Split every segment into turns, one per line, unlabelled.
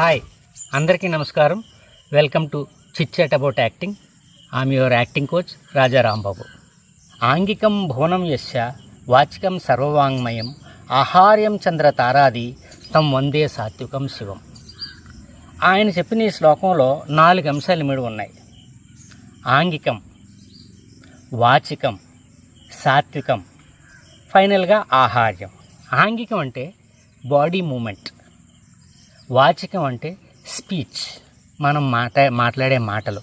Hi, అందరికీ నమస్కారం. Welcome to chit chat about acting. I'm your acting coach Raja Rambabu. ఆంగికం భువనం యస్య వాచికం సర్వవాంగ్మయం ఆహార్యం చంద్ర తారాది తం వందే సాత్వికం శివం. ఆయన చెప్పిన ఈ శ్లోకంలో 4 అంశాలు ఇమిడి ఉన్నాయి. ఆంగికం, వాచికం, సాత్వికం, ఫైనల్గా ఆహార్యం. ఆంగికం అంటే బాడీ మూమెంట్, వాచికం అంటే స్పీచ్, మనం మాట్లాడే మాటలు,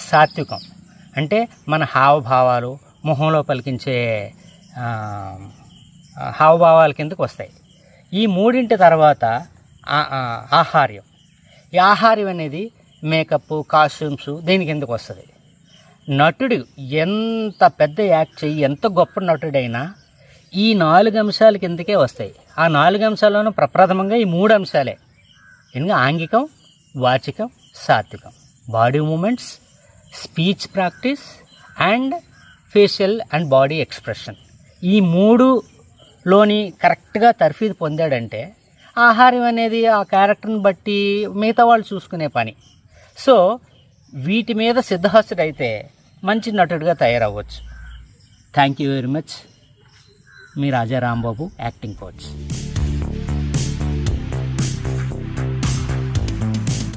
సాత్వికం అంటే మన హావభావాలు, మొహంలో పలికించే హావభావాల కిందకు వస్తాయి. ఈ మూడింటి తర్వాత ఆహార్యం. ఈ ఆహార్యం అనేది మేకప్, కాస్ట్యూమ్స్ దీని కిందకు వస్తుంది. నటుడు ఎంత పెద్ద యాక్ట్ చెయ్యి, ఎంత గొప్ప నటుడైనా ఈ 4 అంశాల కిందకే వస్తాయి. ఆ 4 అంశాల్లోనూ ప్రప్రథమంగా ఈ 3 అంశాలే. ఇంకా ఆంగికం, వాచికం, సాత్వికం, body movements, speech practice and facial and body expression. ఈ 3లోని కరెక్ట్గా తర్ఫీదు పొందాడంటే ఆహారం అనేది ఆ క్యారెక్టర్ని బట్టి మిగతా వాళ్ళు చూసుకునే పని. సో వీటి మీద సిద్ధహస్తుడైతే మంచి నటుడిగా తయారవ్వచ్చు. Thank you very much. మీ రాజా రాంబాబు, యాక్టింగ్ కోచ్.